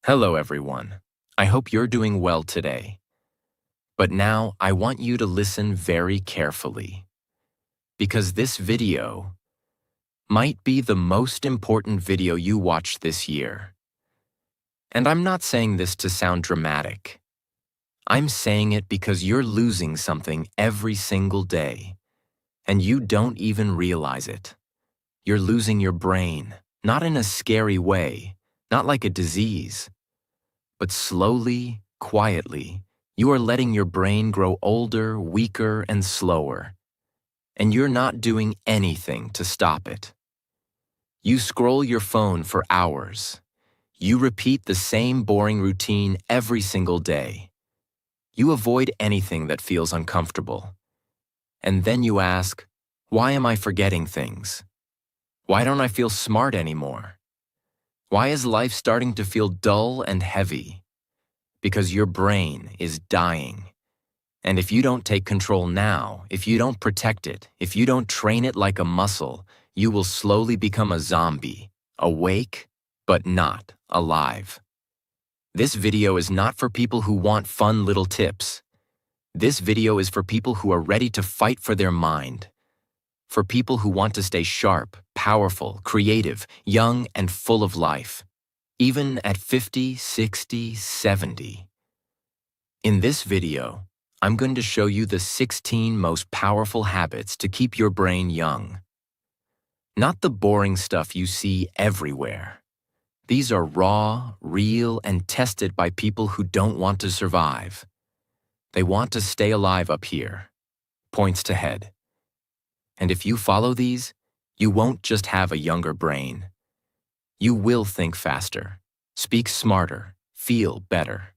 Hello everyone. I hope you're doing well today. But now I want you to listen very carefully, because this video might be the most important video you watch this year. And I'm not saying this to sound dramatic. I'm saying it because you're losing something every single day, and you don't even realize it. You're losing your brain, not in a scary way, not like a disease. But slowly, quietly, you are letting your brain grow older, weaker, and slower. And you're not doing anything to stop it. You scroll your phone for hours. You repeat the same boring routine every single day. You avoid anything that feels uncomfortable. And then you ask, why am I forgetting things? Why don't I feel smart anymore? Why is life starting to feel dull and heavy? Because your brain is dying. And if you don't take control now, if you don't protect it, if you don't train it like a muscle, you will slowly become a zombie, awake, but not alive. This video is not for people who want fun little tips. This video is for people who are ready to fight for their mind. For people who want to stay sharp, powerful, creative, young, and full of life. Even at 50, 60, 70. In this video, I'm going to show you the 16 most powerful habits to keep your brain young. Not the boring stuff you see everywhere. These are raw, real, and tested by people who don't want to survive. They want to stay alive up here. Points to head. And if you follow these, you won't just have a younger brain. You will think faster, speak smarter, feel better.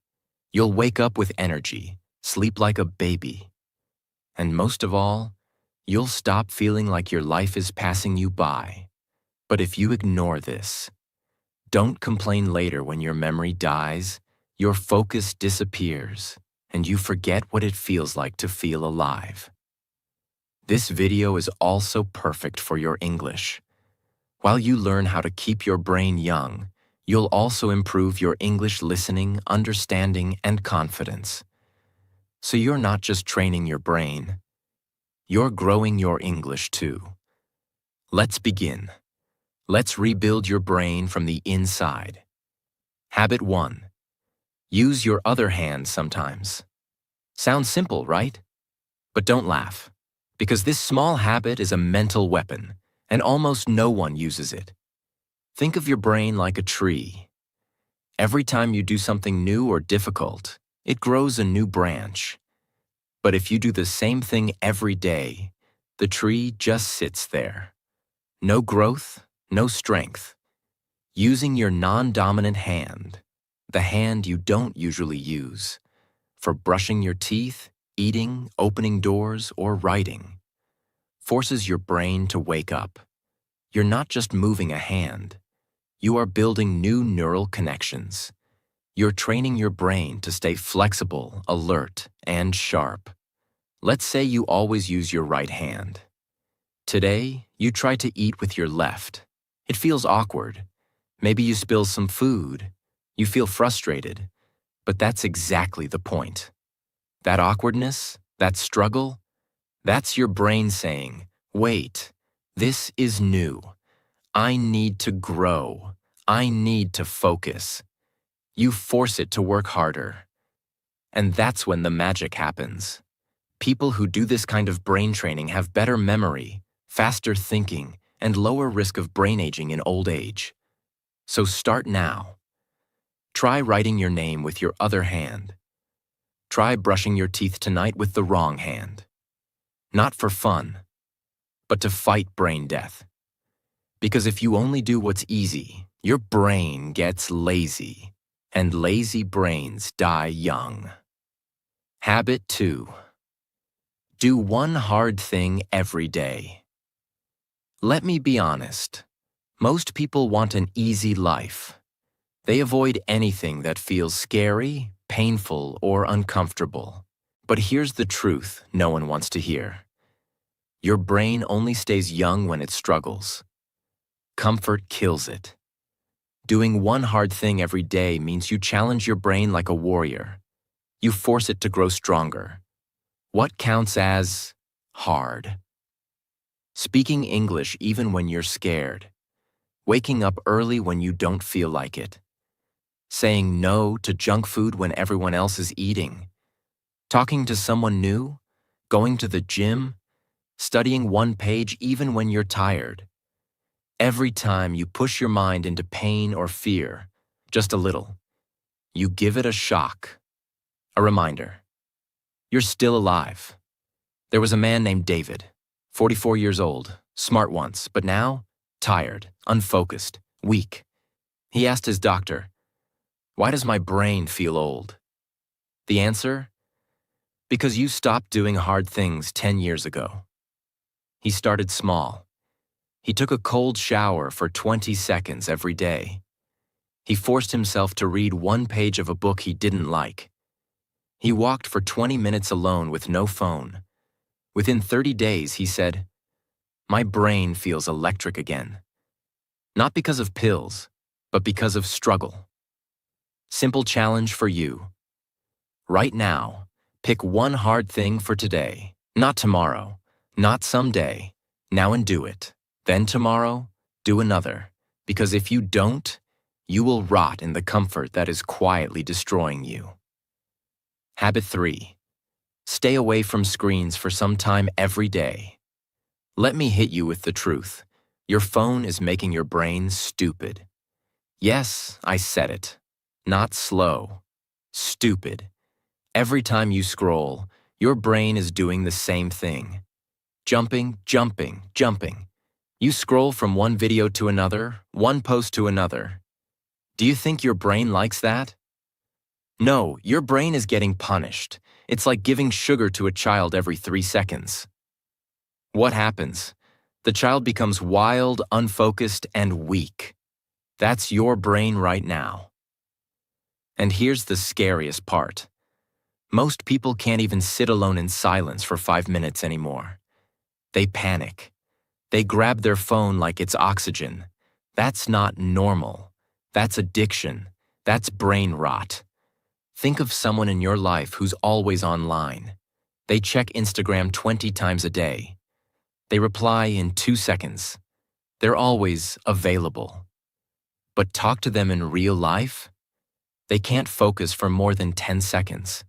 You'll wake up with energy, sleep like a baby. And most of all, you'll stop feeling like your life is passing you by. But if you ignore this, don't complain later when your memory dies, your focus disappears, and you forget what it feels like to feel alive. This video is also perfect for your English. While you learn how to keep your brain young, you'll also improve your English listening, understanding, and confidence. So you're not just training your brain, you're growing your English too. Let's begin. Let's rebuild your brain from the inside. Habit 1. Use your other hand sometimes. Sounds simple, right? But don't laugh, because this small habit is a mental weapon, and almost no one uses it. Think of your brain like a tree. Every time you do something new or difficult, it grows a new branch. But if you do the same thing every day, the tree just sits there. No growth, no strength. Using your non-dominant hand, the hand you don't usually use, for brushing your teeth, eating, opening doors, or writing, forces your brain to wake up. You're not just moving a hand. You are building new neural connections. You're training your brain to stay flexible, alert, and sharp. Let's say you always use your right hand. Today, you try to eat with your left. It feels awkward. Maybe you spill some food. You feel frustrated. But that's exactly the point. That awkwardness, that struggle, that's your brain saying, wait, this is new. I need to grow. I need to focus. You force it to work harder. And that's when the magic happens. People who do this kind of brain training have better memory, faster thinking, and lower risk of brain aging in old age. So start now. Try writing your name with your other hand. Try brushing your teeth tonight with the wrong hand. Not for fun, but to fight brain death. Because if you only do what's easy, your brain gets lazy, and lazy brains die young. Habit 2. Do one hard thing every day. Let me be honest. Most people want an easy life. They avoid anything that feels scary, painful, or uncomfortable. But here's the truth no one wants to hear. Your brain only stays young when it struggles. Comfort kills it. Doing one hard thing every day means you challenge your brain like a warrior. You force it to grow stronger. What counts as hard? Speaking English even when you're scared. Waking up early when you don't feel like it. Saying no to junk food when everyone else is eating. Talking to someone new. Going to the gym. Studying one page even when you're tired. Every time you push your mind into pain or fear, just a little, you give it a shock. A reminder. You're still alive. There was a man named David, 44 years old, smart once, but now tired, unfocused, weak. He asked his doctor, "Why does my brain feel old?" The answer? Because you stopped doing hard things 10 years ago. He started small. He took a cold shower for 20 seconds every day. He forced himself to read one page of a book he didn't like. He walked for 20 minutes alone with no phone. Within 30 days, he said, "My brain feels electric again." Not because of pills, but because of struggle. Simple challenge for you. Right now, pick one hard thing for today, not tomorrow, not someday. Now and do it. Then tomorrow, do another. Because if you don't, you will rot in the comfort that is quietly destroying you. Habit 3. Stay away from screens for some time every day. Let me hit you with the truth. Your phone is making your brain stupid. Yes, I said it. Not slow. Stupid. Every time you scroll, your brain is doing the same thing. Jumping, jumping, jumping. You scroll from one video to another, one post to another. Do you think your brain likes that? No, your brain is getting punished. It's like giving sugar to a child every 3 seconds. What happens? The child becomes wild, unfocused, and weak. That's your brain right now. And here's the scariest part. Most people can't even sit alone in silence for 5 minutes anymore. They panic. They grab their phone like it's oxygen. That's not normal. That's addiction. That's brain rot. Think of someone in your life who's always online. They check Instagram 20 times a day. They reply in 2 seconds. They're always available. But talk to them in real life? They can't focus for more than 10 seconds.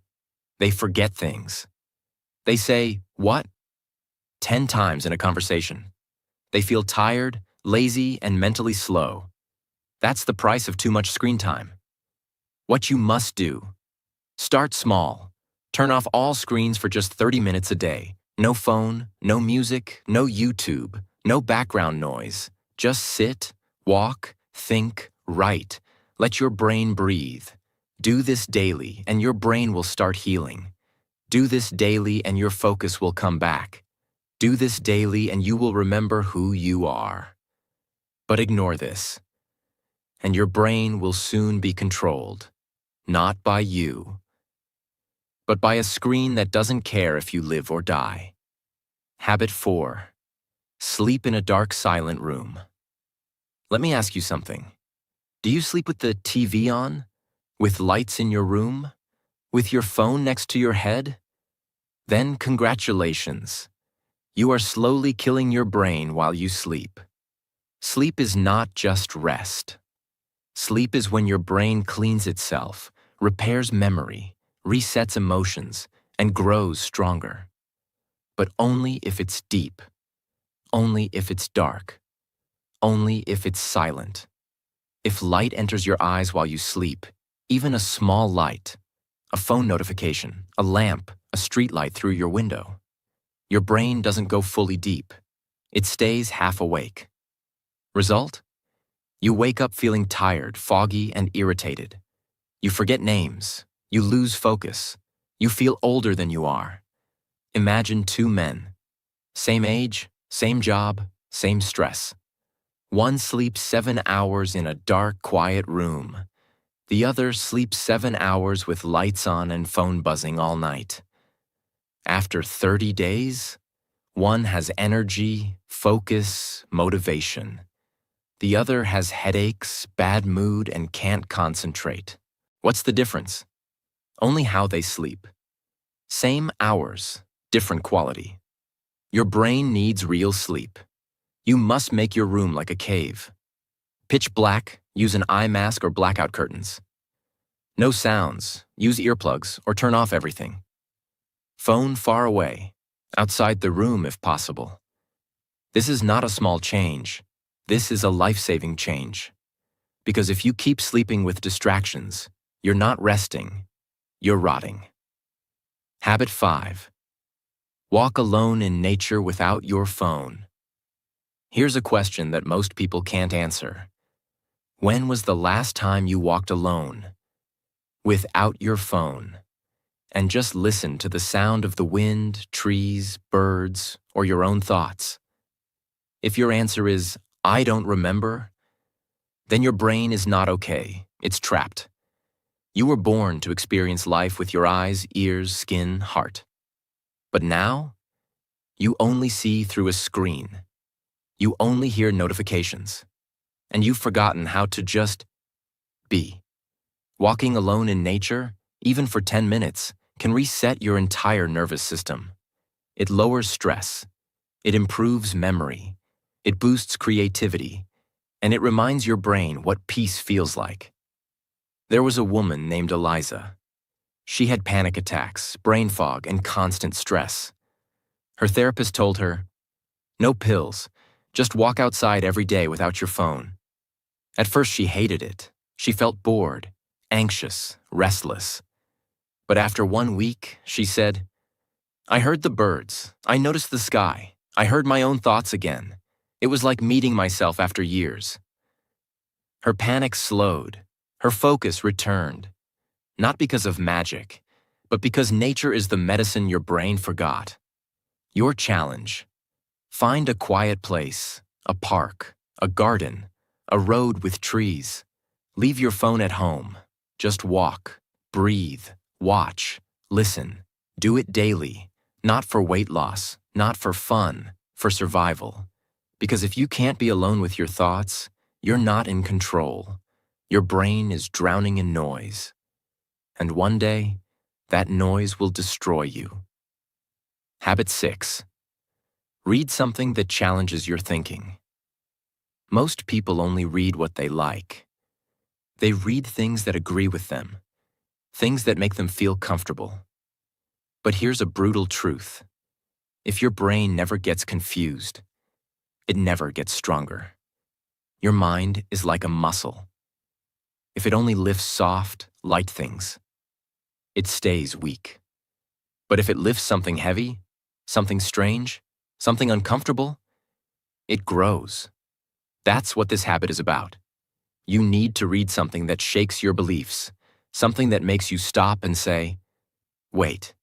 They forget things. They say, "What?" 10 times in a conversation. They feel tired, lazy, and mentally slow. That's the price of too much screen time. What you must do: start small. Turn off all screens for just 30 minutes a day. No phone, no music, no YouTube, no background noise. Just sit, walk, think, write. Let your brain breathe. Do this daily, and your brain will start healing. Do this daily, and your focus will come back. Do this daily, and you will remember who you are. But ignore this, and your brain will soon be controlled, not by you, but by a screen that doesn't care if you live or die. Habit 4. Sleep in a dark, silent room. Let me ask you something. Do you sleep with the TV on? With lights in your room? With your phone next to your head? Then congratulations. You are slowly killing your brain while you sleep. Sleep is not just rest. Sleep is when your brain cleans itself, repairs memory, resets emotions, and grows stronger. But only if it's deep. Only if it's dark. Only if it's silent. If light enters your eyes while you sleep, even a small light, a phone notification, a lamp, a street light through your window, your brain doesn't go fully deep. It stays half awake. Result? You wake up feeling tired, foggy, and irritated. You forget names. You lose focus. You feel older than you are. Imagine 2 men. Same age, same job, same stress. One sleeps 7 hours in a dark, quiet room. The other sleeps 7 hours with lights on and phone buzzing all night. After 30 days, one has energy, focus, motivation. The other has headaches, bad mood, and can't concentrate. What's the difference? Only how they sleep. Same hours, different quality. Your brain needs real sleep. You must make your room like a cave. Pitch black, use an eye mask or blackout curtains. No sounds, use earplugs or turn off everything. Phone far away, outside the room if possible. This is not a small change. This is a life-saving change. Because if you keep sleeping with distractions, you're not resting, you're rotting. Habit 5. Walk alone in nature without your phone. Here's a question that most people can't answer. When was the last time you walked alone, without your phone, and just listened to the sound of the wind, trees, birds, or your own thoughts? If your answer is, I don't remember, then your brain is not okay. It's trapped. You were born to experience life with your eyes, ears, skin, heart. But now, you only see through a screen. You only hear notifications. And you've forgotten how to just be. Walking alone in nature, even for 10 minutes, can reset your entire nervous system. It lowers stress. It improves memory. It boosts creativity. And it reminds your brain what peace feels like. There was a woman named Eliza. She had panic attacks, brain fog, and constant stress. Her therapist told her, "No pills, just walk outside every day without your phone." At first she hated it. She felt bored, anxious, restless. But after 1 week, she said, "I heard the birds, I noticed the sky, I heard my own thoughts again. It was like meeting myself after years." Her panic slowed. Her focus returned. Not because of magic, but because nature is the medicine your brain forgot. Your challenge: find a quiet place, a park, a garden, a road with trees. Leave your phone at home. Just walk, breathe, watch, listen. Do it daily, not for weight loss, not for fun, for survival. Because if you can't be alone with your thoughts, you're not in control. Your brain is drowning in noise. And one day, that noise will destroy you. Habit 6. Read something that challenges your thinking. Most people only read what they like. They read things that agree with them, things that make them feel comfortable. But here's a brutal truth. If your brain never gets confused, it never gets stronger. Your mind is like a muscle. If it only lifts soft, light things, it stays weak. But if it lifts something heavy, something strange, something uncomfortable, it grows. That's what this habit is about. You need to read something that shakes your beliefs, something that makes you stop and say, "Wait,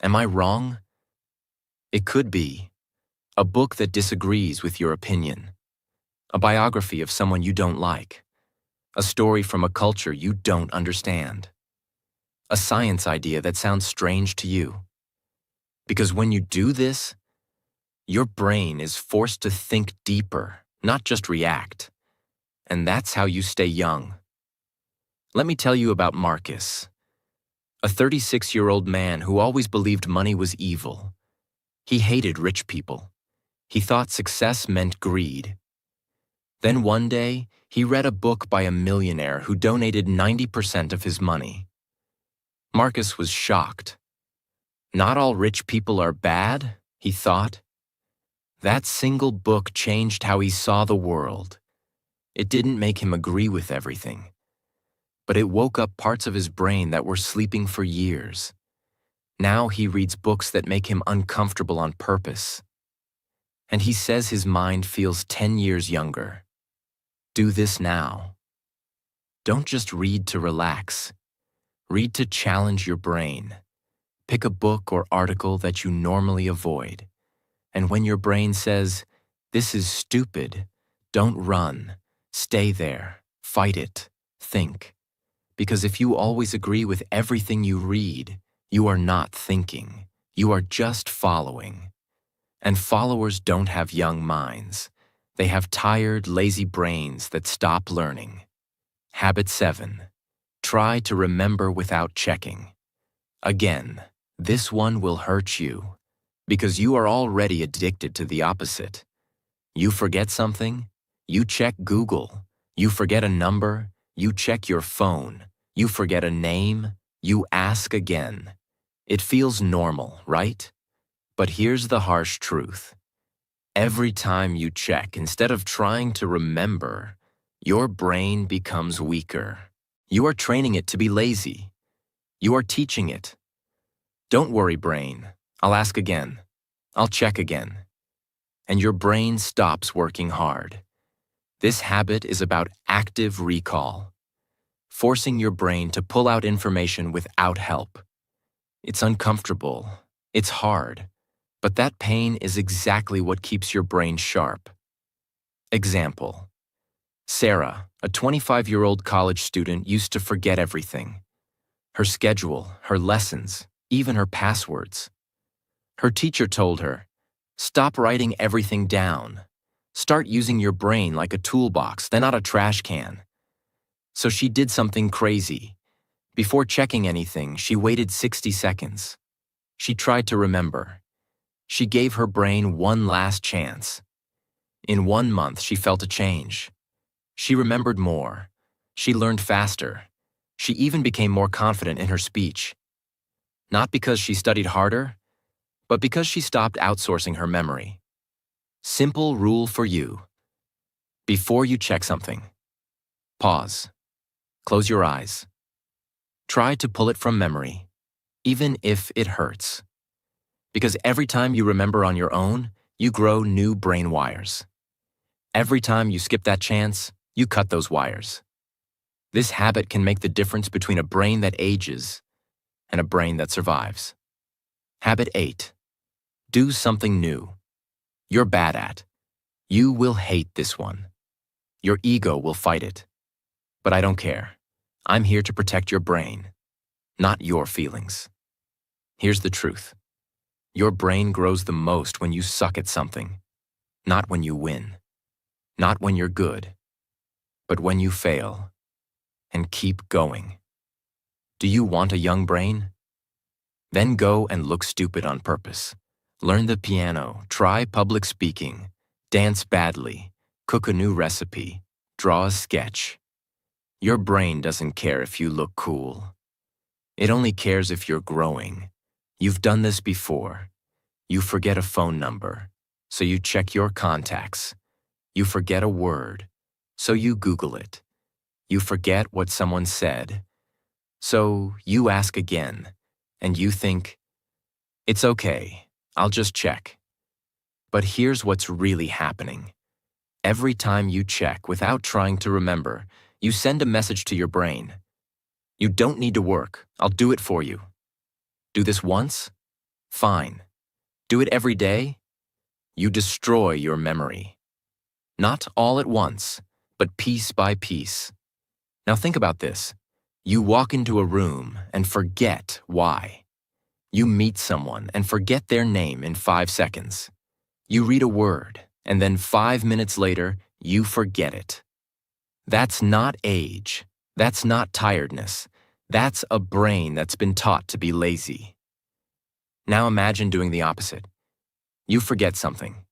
am I wrong?" It could be a book that disagrees with your opinion, a biography of someone you don't like, a story from a culture you don't understand, a science idea that sounds strange to you. Because when you do this, your brain is forced to think deeper, not just react. And that's how you stay young. Let me tell you about Marcus, a 36-year-old man who always believed money was evil. He hated rich people. He thought success meant greed. Then one day, he read a book by a millionaire who donated 90% of his money. Marcus was shocked. Not all rich people are bad, he thought. That single book changed how he saw the world. It didn't make him agree with everything, but it woke up parts of his brain that were sleeping for years. Now he reads books that make him uncomfortable on purpose. And he says his mind feels 10 years younger. Do this now. Don't just read to relax. Read to challenge your brain. Pick a book or article that you normally avoid. And when your brain says, "This is stupid," don't run. Stay there. Fight it. Think. Because if you always agree with everything you read, you are not thinking. You are just following. And followers don't have young minds. They have tired, lazy brains that stop learning. Habit 7. Try to remember without checking. Again, this one will hurt you because you are already addicted to the opposite. You forget something, you check Google. You forget a number, you check your phone. You forget a name, you ask again. It feels normal, right? But here's the harsh truth. Every time you check, instead of trying to remember, your brain becomes weaker. You are training it to be lazy. You are teaching it. Don't worry, brain. I'll ask again. I'll check again. And your brain stops working hard. This habit is about active recall, forcing your brain to pull out information without help. It's uncomfortable. It's hard. But that pain is exactly what keeps your brain sharp. Example. Sarah, a 25-year-old college student, used to forget everything. Her schedule, her lessons, even her passwords. Her teacher told her, "Stop writing everything down. Start using your brain like a toolbox, then not a trash can." So she did something crazy. Before checking anything, she waited 60 seconds. She tried to remember. She gave her brain one last chance. In 1 month, she felt a change. She remembered more. She learned faster. She even became more confident in her speech. Not because she studied harder, but because she stopped outsourcing her memory. Simple rule for you. Before you check something, pause. Close your eyes. Try to pull it from memory, even if it hurts. Because every time you remember on your own, you grow new brain wires. Every time you skip that chance, you cut those wires. This habit can make the difference between a brain that ages and a brain that survives. Habit 8. Do something new. You're bad at. You will hate this one. Your ego will fight it. But I don't care. I'm here to protect your brain, not your feelings. Here's the truth. Your brain grows the most when you suck at something, not when you win, not when you're good, but when you fail. And keep going. Do you want a young brain? Then go and look stupid on purpose. Learn the piano, try public speaking, dance badly, cook a new recipe, draw a sketch. Your brain doesn't care if you look cool. It only cares if you're growing. You've done this before. You forget a phone number, so you check your contacts. You forget a word, so you Google it. You forget what someone said, so you ask again, and you think, "It's okay, I'll just check." But here's what's really happening. Every time you check without trying to remember, you send a message to your brain. You don't need to work, I'll do it for you. Do this once? Fine. Do it every day? You destroy your memory. Not all at once, but piece by piece. Now think about this. You walk into a room and forget why. You meet someone and forget their name in 5 seconds. You read a word, and then 5 minutes later, you forget it. That's not age. That's not tiredness. That's a brain that's been taught to be lazy. Now imagine doing the opposite. You forget something,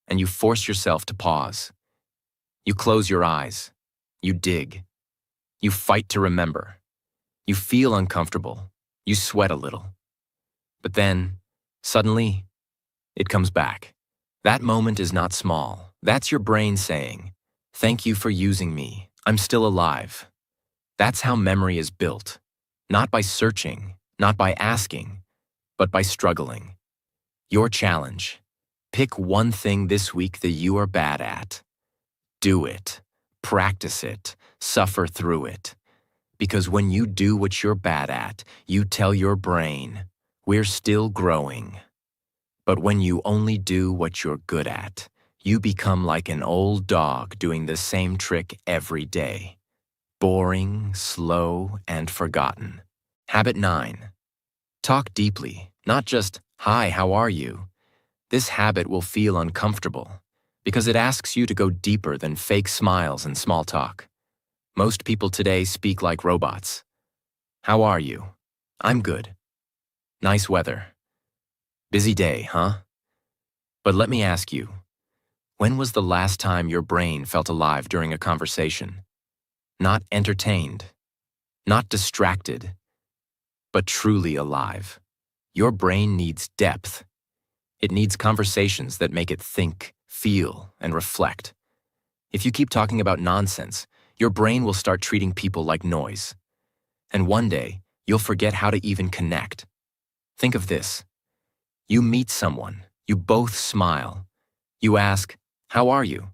and you force yourself to pause. You close your eyes. You dig. You fight to remember. You feel uncomfortable. You sweat a little. But then, suddenly, it comes back. That moment is not small. That's your brain saying, "Thank you for using me. I'm still alive." That's how memory is built. Not by searching, not by asking, but by struggling. Your challenge. Pick one thing this week that you are bad at. Do it. Practice it. Suffer through it. Because when you do what you're bad at, you tell your brain, "We're still growing." But when you only do what you're good at, you become like an old dog doing the same trick every day. Boring, slow, and forgotten. Habit 9. Talk deeply, not just, "Hi, how are you?" This habit will feel uncomfortable, because it asks you to go deeper than fake smiles and small talk. Most people today speak like robots. How are you? I'm good. Nice weather. Busy day, huh? But let me ask you, when was the last time your brain felt alive during a conversation? Not entertained, not distracted, but truly alive. Your brain needs depth. It needs conversations that make it think, feel, and reflect. If you keep talking about nonsense, your brain will start treating people like noise. And one day, you'll forget how to even connect. Think of this. You meet someone, you both smile. You ask, "How are you?"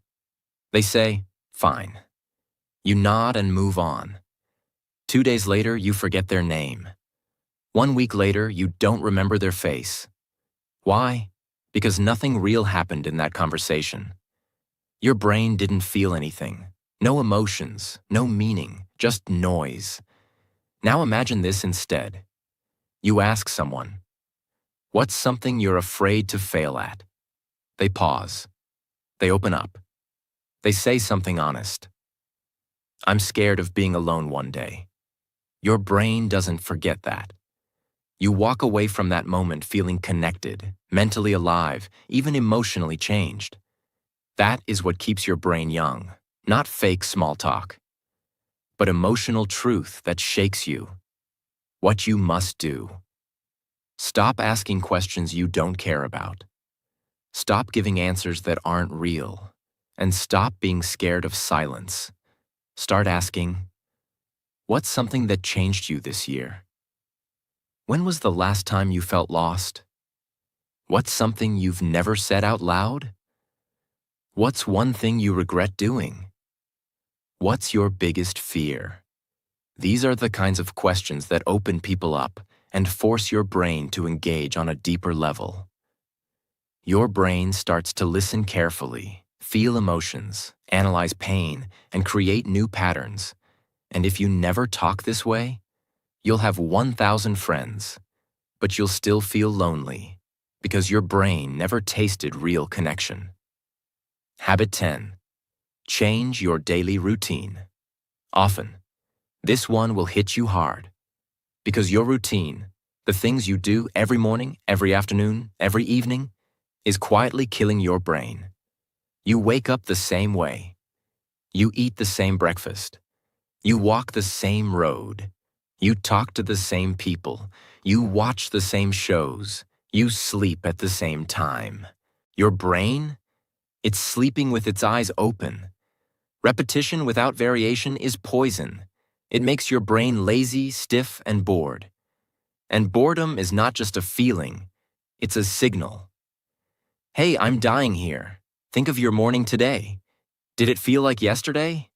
They say, "Fine." You nod and move on. 2 days later, you forget their name. 1 week later, you don't remember their face. Why? Because nothing real happened in that conversation. Your brain didn't feel anything. No emotions, no meaning, just noise. Now imagine this instead. You ask someone, "What's something you're afraid to fail at?" They pause. They open up. They say something honest. "I'm scared of being alone one day." Your brain doesn't forget that. You walk away from that moment feeling connected, mentally alive, even emotionally changed. That is what keeps your brain young, not fake small talk, but emotional truth that shakes you. What you must do. Stop asking questions you don't care about. Stop giving answers that aren't real. And stop being scared of silence. Start asking, what's something that changed you this year? When was the last time you felt lost? What's something you've never said out loud? What's one thing you regret doing? What's your biggest fear? These are the kinds of questions that open people up and force your brain to engage on a deeper level. Your brain starts to listen carefully, feel emotions, analyze pain, and create new patterns. And if you never talk this way, you'll have 1,000 friends, but you'll still feel lonely because your brain never tasted real connection. Habit 10. Change your daily routine. Often, this one will hit you hard because your routine, the things you do every morning, every afternoon, every evening, is quietly killing your brain. You wake up the same way. You eat the same breakfast. You walk the same road. You talk to the same people. You watch the same shows. You sleep at the same time. Your brain? It's sleeping with its eyes open. Repetition without variation is poison. It makes your brain lazy, stiff, and bored. And boredom is not just a feeling, it's a signal. Hey, I'm dying here. Think of your morning today. Did it feel like yesterday?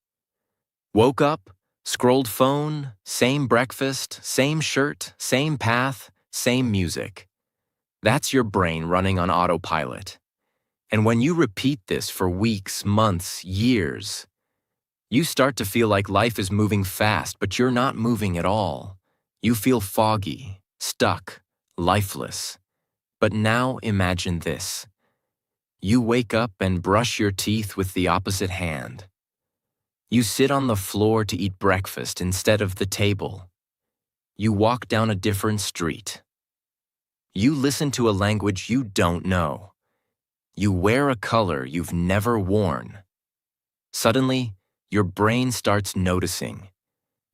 Woke up, scrolled phone, same breakfast, same shirt, same path, same music. That's your brain running on autopilot. And when you repeat this for weeks, months, years, you start to feel like life is moving fast, but you're not moving at all. You feel foggy, stuck, lifeless. But now imagine this. You wake up and brush your teeth with the opposite hand. You sit on the floor to eat breakfast instead of the table. You walk down a different street. You listen to a language you don't know. You wear a color you've never worn. Suddenly, your brain starts noticing.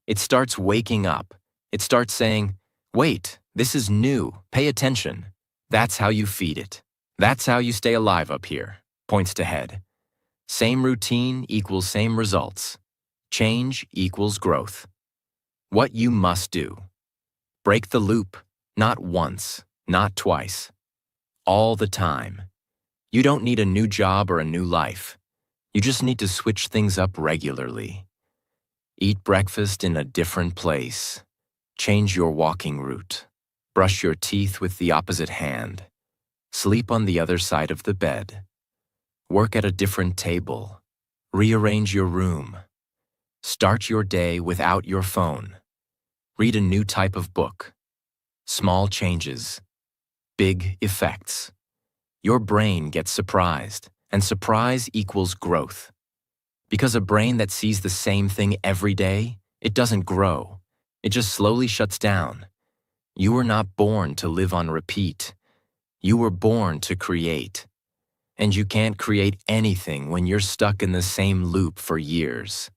It starts waking up. It starts saying, "Wait, this is new. Pay attention." That's how you feed it. That's how you stay alive up here. Points to head. Same routine equals same results. Change equals growth. What you must do. Break the loop, not once, not twice. All the time. You don't need a new job or a new life. You just need to switch things up regularly. Eat breakfast in a different place. Change your walking route. Brush your teeth with the opposite hand. Sleep on the other side of the bed. Work at a different table. Rearrange your room. Start your day without your phone. Read a new type of book. Small changes. Big effects. Your brain gets surprised, And surprise equals growth. Because a brain that sees the same thing every day, it doesn't grow. It just slowly shuts down. You were not born to live on repeat. You were born to create. And you can't create anything when you're stuck in the same loop for years.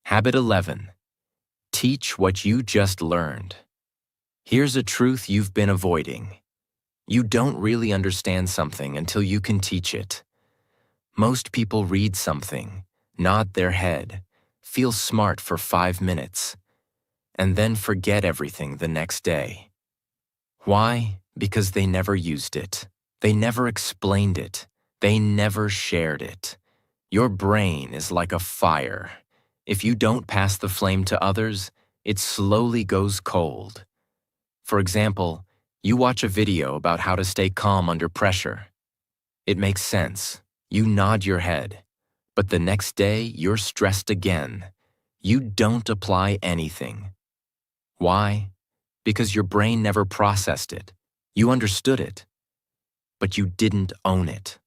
Habit 11. Teach what you just learned. Here's a truth you've been avoiding. You don't really understand something until you can teach it. Most people read something, nod their head, feel smart for 5 minutes, and then forget everything the next day. Why? Because they never used it. They never explained it. They never shared it. Your brain is like a fire. If you don't pass the flame to others, it slowly goes cold. For example, you watch a video about how to stay calm under pressure. It makes sense. You nod your head. But the next day, you're stressed again. You don't apply anything. Why? Because your brain never processed it. You understood it, but you didn't own it.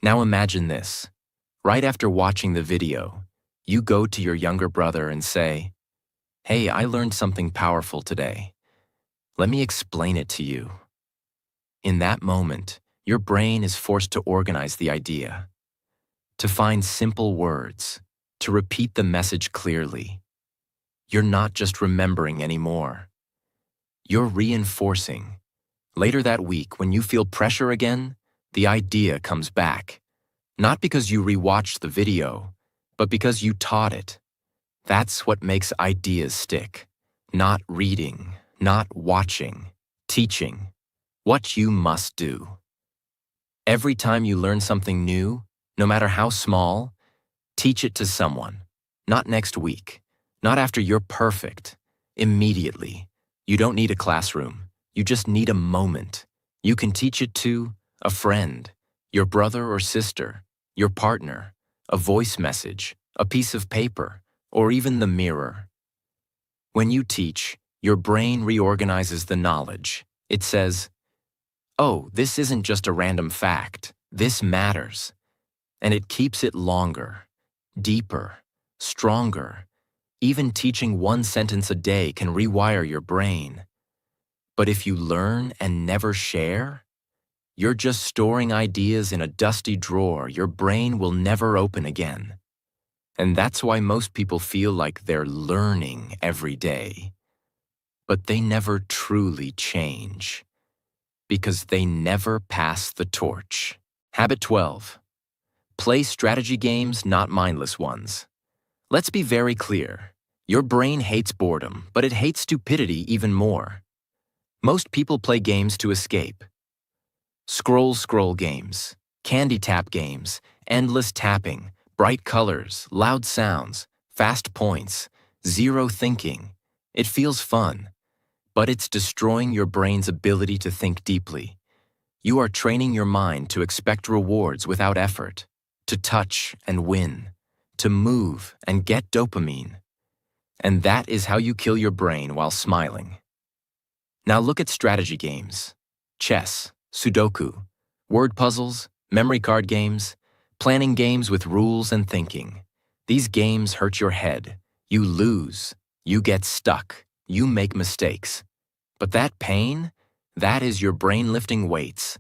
Now imagine this. Right after watching the video, you go to your younger brother and say, "Hey, I learned something powerful today. Let me explain it to you." In that moment, your brain is forced to organize the idea, to find simple words, to repeat the message clearly. You're not just remembering anymore. You're reinforcing. Later that week, when you feel pressure again, the idea comes back. Not because you rewatched the video, but because you taught it. That's what makes ideas stick. Not reading, not watching, teaching. What you must do. Every time you learn something new, no matter how small, teach it to someone. Not next week, not after you're perfect. Immediately. You don't need a classroom. You just need a moment. You can teach it to a friend, your brother or sister, your partner, a voice message, a piece of paper, or even the mirror. When you teach, your brain reorganizes the knowledge. It says, "Oh, this isn't just a random fact. This matters." And it keeps it longer, deeper, stronger. Even teaching one sentence a day can rewire your brain. But if you learn and never share, you're just storing ideas in a dusty drawer your brain will never open again. And that's why most people feel like they're learning every day. But they never truly change. Because they never pass the torch. Habit 12. Play strategy games, not mindless ones. Let's be very clear. Your brain hates boredom, but it hates stupidity even more. Most people play games to escape. Scroll games, candy tap games, endless tapping, bright colors, loud sounds, fast points, zero thinking. It feels fun, but it's destroying your brain's ability to think deeply. You are training your mind to expect rewards without effort, to touch and win, to move and get dopamine. And that is how you kill your brain while smiling. Now look at strategy games. Chess, Sudoku, word puzzles, memory card games, planning games with rules and thinking. These games hurt your head. You lose. You get stuck. You make mistakes. But that pain, that is your brain lifting weights.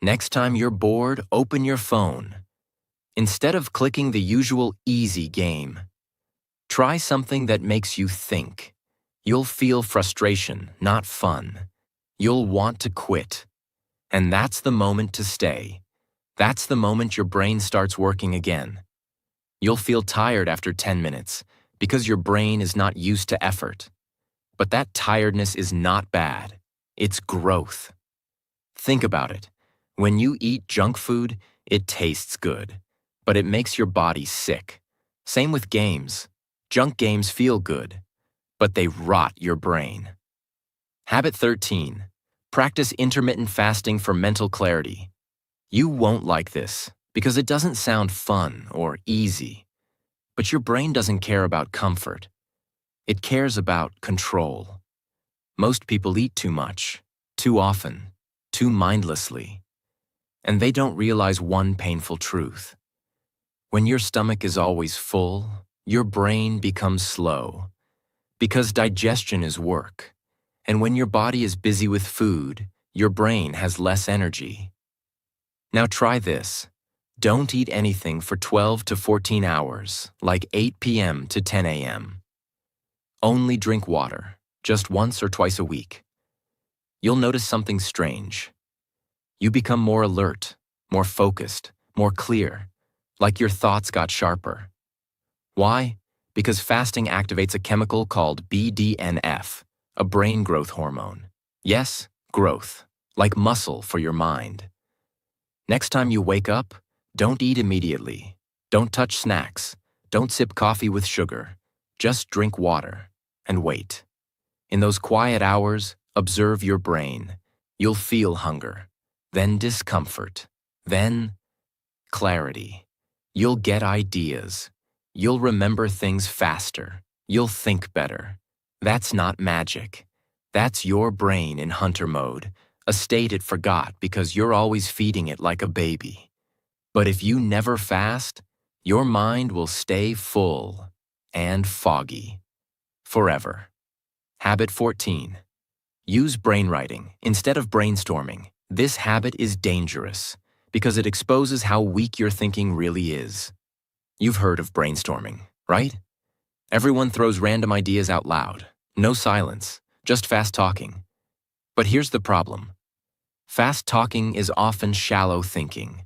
Next time you're bored, open your phone. Instead of clicking the usual easy game, try something that makes you think. You'll feel frustration, not fun. You'll want to quit. And that's the moment to stay. That's the moment your brain starts working again. You'll feel tired after 10 minutes because your brain is not used to effort. But that tiredness is not bad. It's growth. Think about it. When you eat junk food, it tastes good, but it makes your body sick. Same with games. Junk games feel good, but they rot your brain. Habit 13. Practice intermittent fasting for mental clarity. You won't like this because it doesn't sound fun or easy. But your brain doesn't care about comfort. It cares about control. Most people eat too much, too often, too mindlessly. and they don't realize one painful truth. When your stomach is always full, your brain becomes slow, because digestion is work. And when your body is busy with food, your brain has less energy. Now try this. Don't eat anything for 12 to 14 hours, like 8 p.m. to 10 a.m. Only drink water, just once or twice a week. You'll notice something strange. You become more alert, more focused, more clear, like your thoughts got sharper. Why? Because fasting activates a chemical called BDNF, a brain growth hormone. Yes, growth, like muscle for your mind. Next time you wake up, don't eat immediately. Don't touch snacks. Don't sip coffee with sugar. Just drink water and wait. In those quiet hours, observe your brain. You'll feel hunger, then discomfort, then clarity. You'll get ideas. You'll remember things faster. You'll think better. That's not magic. That's your brain in hunter mode, a state it forgot because you're always feeding it like a baby. But if you never fast, your mind will stay full and foggy forever. Habit 14. Use brainwriting instead of brainstorming. This habit is dangerous because it exposes how weak your thinking really is. You've heard of brainstorming, right? Everyone throws random ideas out loud. No silence, just fast talking. But here's the problem. Fast talking is often shallow thinking.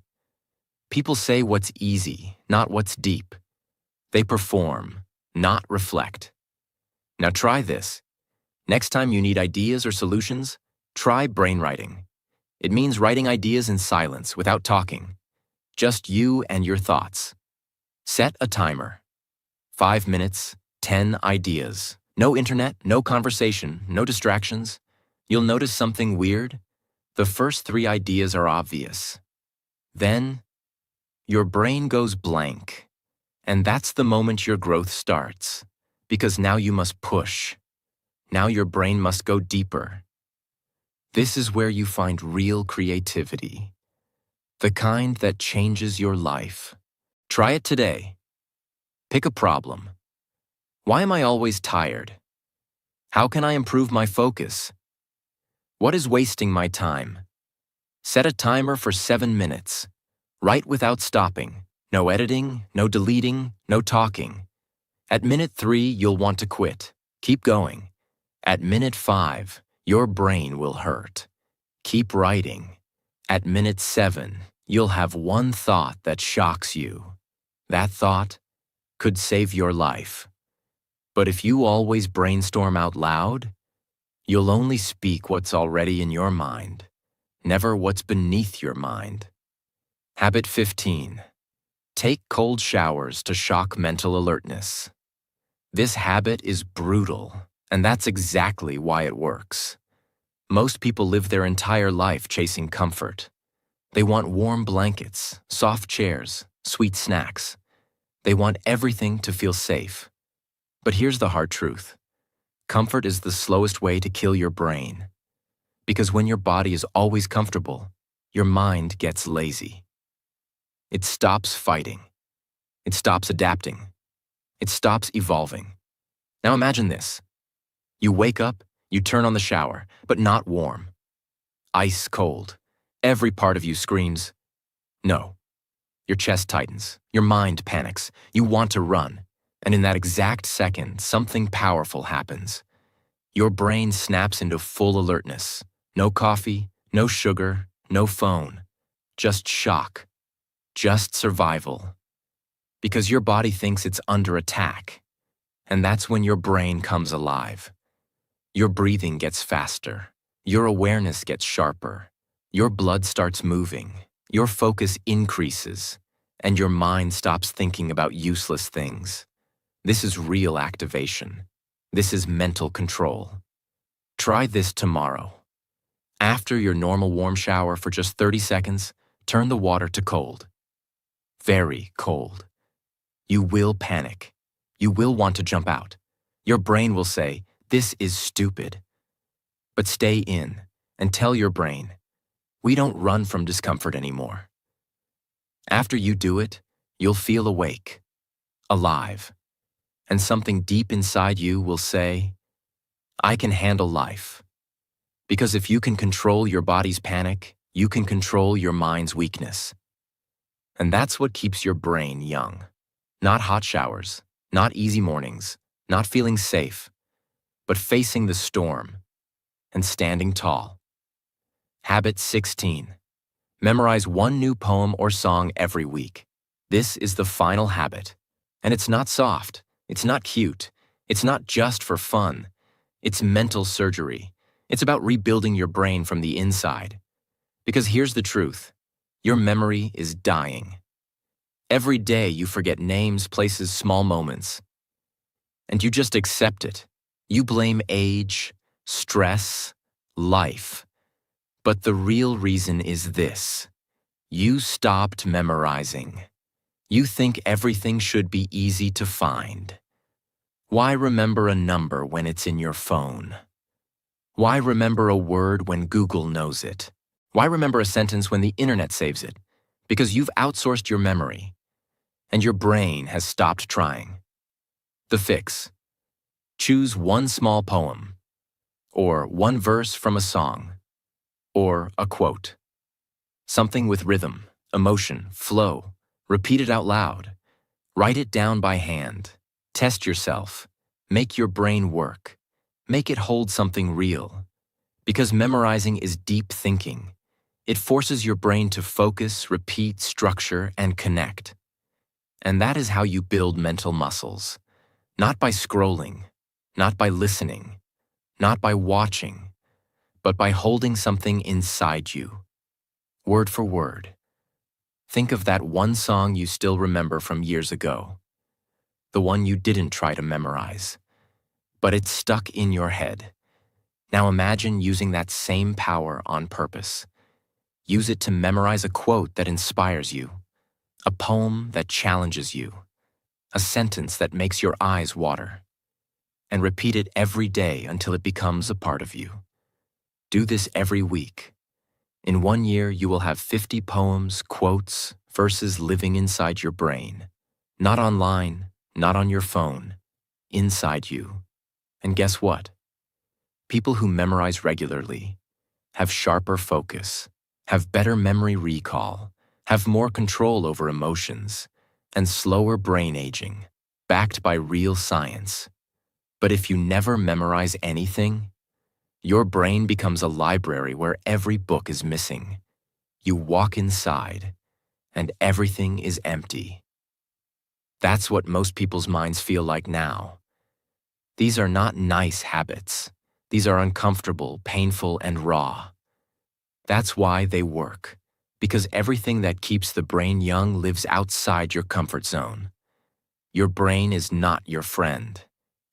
People say what's easy, not what's deep. They perform, not reflect. Now try this. Next time you need ideas or solutions, try brainwriting. It means writing ideas in silence without talking. Just you and your thoughts. Set a timer. 5 minutes, 10 ideas. No internet, no conversation, no distractions. You'll notice something weird. The first 3 ideas are obvious. Then, your brain goes blank. And that's the moment your growth starts. Because now you must push. Now your brain must go deeper. This is where you find real creativity. The kind that changes your life. Try it today. Pick a problem. Why am I always tired? How can I improve my focus? What is wasting my time? Set a timer for 7 minutes. Write without stopping. No editing, no deleting, no talking. At minute 3, you'll want to quit. Keep going. At minute 5, your brain will hurt. Keep writing. At minute 7, you'll have one thought that shocks you. That thought could save your life. But if you always brainstorm out loud, you'll only speak what's already in your mind, never what's beneath your mind. Habit 15. Take cold showers to shock mental alertness. This habit is brutal, and that's exactly why it works. Most people live their entire life chasing comfort. They want warm blankets, soft chairs, sweet snacks. They want everything to feel safe. But here's the hard truth. Comfort is the slowest way to kill your brain. Because when your body is always comfortable, your mind gets lazy. It stops fighting. It stops adapting. It stops evolving. Now imagine this. You wake up, you turn on the shower, but not warm. Ice cold. Every part of you screams, no. Your chest tightens. Your mind panics. You want to run. And in that exact second, something powerful happens. Your brain snaps into full alertness. No coffee, no sugar, no phone. Just shock. Just survival. Because your body thinks it's under attack. And that's when your brain comes alive. Your breathing gets faster. Your awareness gets sharper. Your blood starts moving. Your focus increases. And your mind stops thinking about useless things. This is real activation. This is mental control. Try this tomorrow. After your normal warm shower for just 30 seconds, turn the water to cold. Very cold. You will panic. You will want to jump out. Your brain will say, "This is stupid." But stay in and tell your brain, We don't run from discomfort anymore. After you do it, you'll feel awake, alive, and something deep inside you will say, I can handle life. Because if you can control your body's panic, you can control your mind's weakness. And that's what keeps your brain young. Not hot showers, not easy mornings, not feeling safe, but facing the storm and standing tall. Habit 16. Memorize one new poem or song every week. This is the final habit. And it's not soft, it's not cute, it's not just for fun. It's mental surgery. It's about rebuilding your brain from the inside. Because here's the truth. Your memory is dying. Every day you forget names, places, small moments. And you just accept it. You blame age, stress, life. But the real reason is this. You stopped memorizing. You think everything should be easy to find. Why remember a number when it's in your phone? Why remember a word when Google knows it? Why remember a sentence when the internet saves it? Because you've outsourced your memory, and your brain has stopped trying. The fix. Choose one small poem, or one verse from a song, or a quote. Something with rhythm, emotion, flow. Repeat it out loud. Write it down by hand. Test yourself. Make your brain work. Make it hold something real. Because memorizing is deep thinking. It forces your brain to focus, repeat, structure, and connect. And that is how you build mental muscles. Not by scrolling, not by listening, not by watching, but by holding something inside you. Word for word. Think of that one song you still remember from years ago. The one you didn't try to memorize, but it stuck in your head. Now imagine using that same power on purpose. Use it to memorize a quote that inspires you, a poem that challenges you, a sentence that makes your eyes water. And repeat it every day until it becomes a part of you. Do this every week. In 1 year, you will have 50 poems, quotes, verses living inside your brain. Not online, not on your phone, inside you. And guess what? People who memorize regularly have sharper focus, have better memory recall, have more control over emotions, and slower brain aging, backed by real science. But if you never memorize anything, your brain becomes a library where every book is missing. You walk inside, and everything is empty. That's what most people's minds feel like now. These are not nice habits. These are uncomfortable, painful, and raw. That's why they work, because everything that keeps the brain young lives outside your comfort zone. Your brain is not your friend.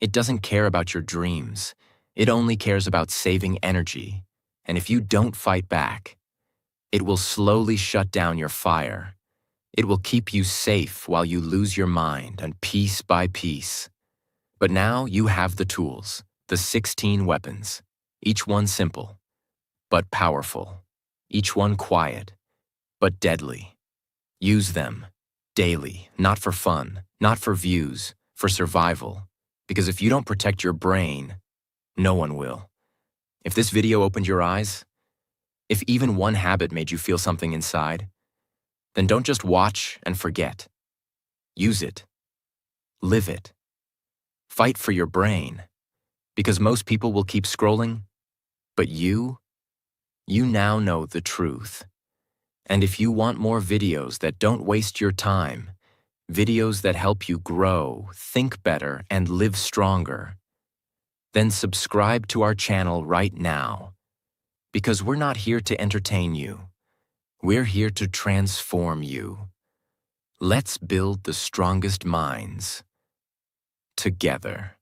It doesn't care about your dreams. It only cares about saving energy. And if you don't fight back, it will slowly shut down your fire. It will keep you safe while you lose your mind, and piece by piece. But now you have the tools, the 16 weapons, each one simple, but powerful, each one quiet, but deadly. Use them daily, not for fun, not for views, for survival. Because if you don't protect your brain, no one will. If this video opened your eyes, if even one habit made you feel something inside, then don't just watch and forget. Use it. Live it. Fight for your brain. Because most people will keep scrolling, but you now know the truth. And if you want more videos that don't waste your time, videos that help you grow, think better, and live stronger, then subscribe to our channel right now. Because we're not here to entertain you. We're here to transform you. Let's build the strongest minds together.